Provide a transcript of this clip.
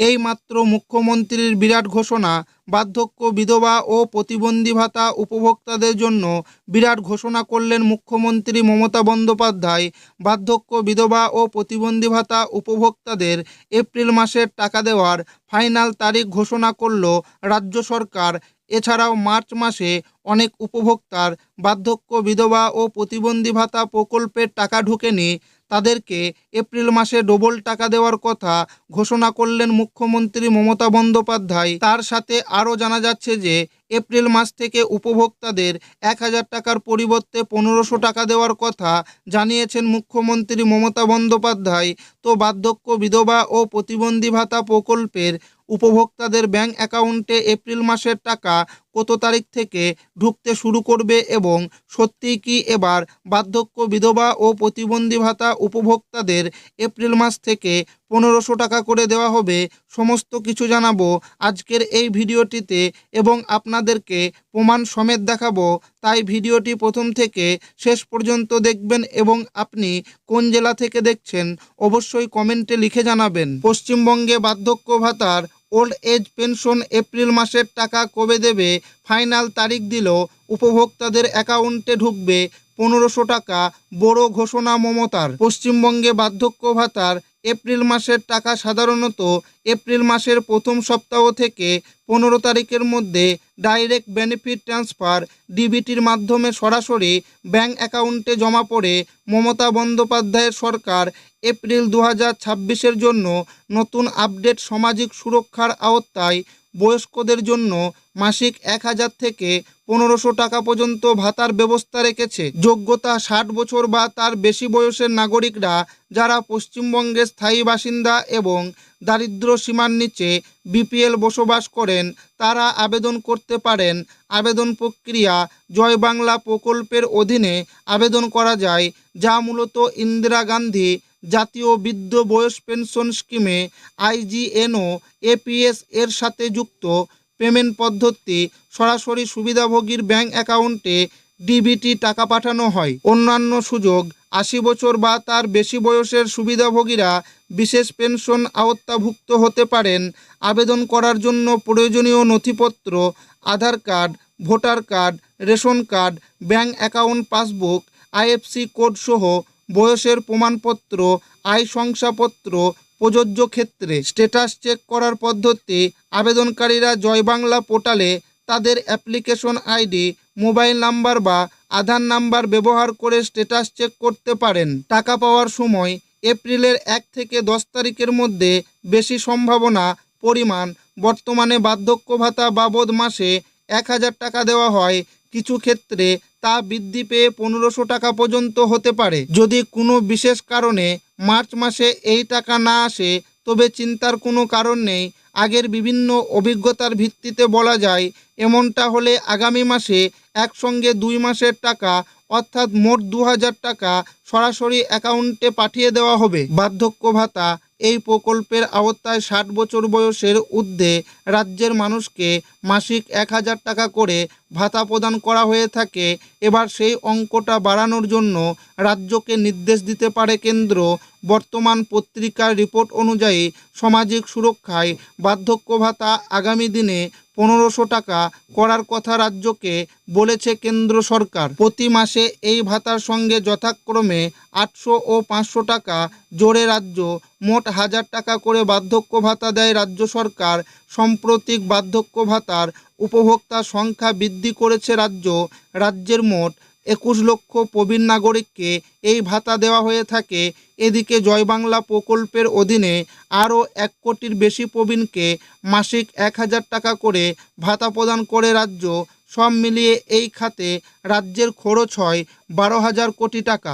এইমাত্র মুখ্যমন্ত্রীর বিরাট ঘোষণা, বার্ধক্য বিধবা ও প্রতিবন্ধী ভাতা উপভোক্তাদের জন্য বিরাট ঘোষণা করলেন মুখ্যমন্ত্রী মমতা বন্দ্যোপাধ্যায়। বার্ধক্য বিধবা ও প্রতিবন্ধী ভাতা উপভোক্তাদের এপ্রিল মাসের টাকা দেওয়ার ফাইনাল তারিখ ঘোষণা করল রাজ্য সরকার। এছাড়াও মার্চ মাসে অনেক উপভোক্তার বার্ধক্য বিধবা ও প্রতিবন্ধী ভাতা প্রকল্পের টাকা ঢোকেনি, তাদেরকে এপ্রিল মাসে ডবল টাকা দেওয়ার কথা ঘোষণা করলেন মুখ্যমন্ত্রী মমতা বন্দ্যোপাধ্যায়। তার সাথে আরও জানা যাচ্ছে যে এপ্রিল মাস থেকে উপভোক্তাদের 1,000 টাকার পরিবর্তে 1500 টাকা দেওয়ার কথা জানিয়েছেন মুখ্যমন্ত্রী মমতা বন্দ্যোপাধ্যায়। তো বার্ধক্য বিধবা ও প্রতিবন্ধী ভাতা প্রকল্পের উপভোক্তাদের ব্যাংক অ্যাকাউন্টে এপ্রিল মাসের টাকা কত তারিখ থেকে ঢুকতে শুরু করবে এবং সত্যিই কি এবার বার্ধক্য বিধবা ও প্রতিবন্ধী ভাতা উপভোক্তাদের এপ্রিল মাস থেকে 1500 টাকা করে দেওয়া হবে, সমস্ত কিছু জানাবো আজকের এই ভিডিওটিতে এবং আপনাদেরকে প্রমাণ সমেত দেখাবো। তাই ভিডিওটি প্রথম থেকে শেষ পর্যন্ত দেখবেন এবং আপনি কোন জেলা থেকে দেখছেন অবশ্যই কমেন্টে লিখে জানাবেন। পশ্চিমবঙ্গে বার্ধক্য ভাতার ওল্ড এজ পেনশন এপ্রিল মাসের টাকা কবে দেবে, ফাইনাল তারিখ দিল। উপভোক্তাদের অ্যাকাউন্টে ঢুকবে 1500 টাকা, বড় ঘোষণা মমতার। পশ্চিমবঙ্গে বার্ধক্য ভাতার এপ্রিল মাসের টাকা সাধারণত এপ্রিল মাসের প্রথম সপ্তাহ থেকে 15 তারিখের মধ্যে ডাইরেক্ট বেনিফিট ট্রান্সফার ডিবিটির মাধ্যমে সরাসরি ব্যাংক অ্যাকাউন্টে জমা পড়ে। মমতা বন্দ্যোপাধ্যায়ের সরকার এপ্রিল 2026-এর জন্য নতুন আপডেট সামাজিক সুরক্ষার আওতায় বয়স্কদের জন্য মাসিক 1000 থেকে 1500 টাকা পর্যন্ত ভাতার ব্যবস্থা রেখেছে। যোগ্যতা 60 বছর বা তার বেশি বয়সের নাগরিকরা যারা পশ্চিমবঙ্গের স্থায়ী বাসিন্দা এবং দারিদ্র সীমার নিচে বিপিএল বসবাস করেন তারা আবেদন করতে পারেন। আবেদন প্রক্রিয়া জয় বাংলা প্রকল্পের অধীনে আবেদন করা যায়, যা মূলত ইন্দিরা গান্ধী জাতীয় বৃদ্ধ বয়স পেনশন স্কিমে আইজিএনও এপিএস এর সাথে যুক্ত। পেমেন্ট পদ্ধতি সরাসরি সুবিধাভোগীর ব্যাংক অ্যাকাউন্টে ডিবিটি টাকা পাঠানো হয়। অন্যান্য সুযোগ 80 বছর বা তার বেশি বয়সের সুবিধাভোগীরা বিশেষ পেনশন আওতাভুক্ত হতে পারেন। আবেদন করার জন্য প্রয়োজনীয় নথিপত্র Aadhaar card, voter card, ration card, bank account passbook, IFC code সহ বয়সের প্রমাণপত্র, আয় শংসাপত্র প্রযোজ্য ক্ষেত্রে। স্ট্যাটাস চেক করার পদ্ধতি আবেদনকারীরা জয় বাংলা পোর্টালে তাদের অ্যাপ্লিকেশন আইডি, মোবাইল নাম্বার বা আধার নাম্বার ব্যবহার করে স্ট্যাটাস চেক করতে পারেন। টাকা পাওয়ার সময় এপ্রিলের 1 থেকে 10 তারিখের মধ্যে বেশি সম্ভাবনা। পরিমাণ বর্তমানে বার্ধক্য ভাতা বাবদ মাসে 1000 টাকা দেওয়া হয়, কিছু ক্ষেত্রে তা বৃদ্ধি পেয়ে 1500 টাকা পর্যন্ত হতে পারে। যদি কোনো বিশেষ কারণে মার্চ মাসে এই টাকা না আসে তবে চিন্তার কোনো কারণ নেই। আগের বিভিন্ন অভিজ্ঞতার ভিত্তিতে বলা যায় এমনটা হলে আগামী মাসে একসঙ্গে 2 মাসের টাকা অর্থাৎ মোট 2000 টাকা সরাসরি অ্যাকাউন্টে পাঠিয়ে দেওয়া হবে। বার্ধক্য ভাতা এই প্রকল্পের আওতায় 60 বছর বয়সের ঊর্ধ্বে রাজ্যের মানুষকে মাসিক 1000 টাকা করে ভাতা প্রদান করা হয়ে থাকে। এবার সেই অঙ্কটা বাড়ানোর জন্য রাজ্যকে নির্দেশ দিতে পারে কেন্দ্র। বর্তমান পত্রিকার রিপোর্ট অনুযায়ী সামাজিক সুরক্ষায় বার্ধক্য ভাতা আগামী দিনে 1500 টাকা করার কথা রাজ্যকে বলেছে কেন্দ্র সরকার। প্রতি মাসে এই ভাতার সঙ্গে যথাক্রমে 800 ও 500 টাকা জোড়ে রাজ্য মোট 1000 টাকা করে বার্ধক্য ভাতা দেয় রাজ্য সরকার। সাম্প্রতিক বার্ধক্য ভাতার উপভোক্তার সংখ্যা বৃদ্ধি করেছে রাজ্য। রাজ্যের মোট 21 লক্ষ প্রবীণ নাগরিককে এই ভাতা দেওয়া হয়ে থাকে। এদিকে জয় বাংলা প্রকল্পের অধীনে আরও 1 কোটির বেশি প্রবীণকে মাসিক 1000 টাকা করে ভাতা প্রদান করে রাজ্য। সব মিলিয়ে এই খাতে রাজ্যের খরচ হয় 12,000 কোটি টাকা।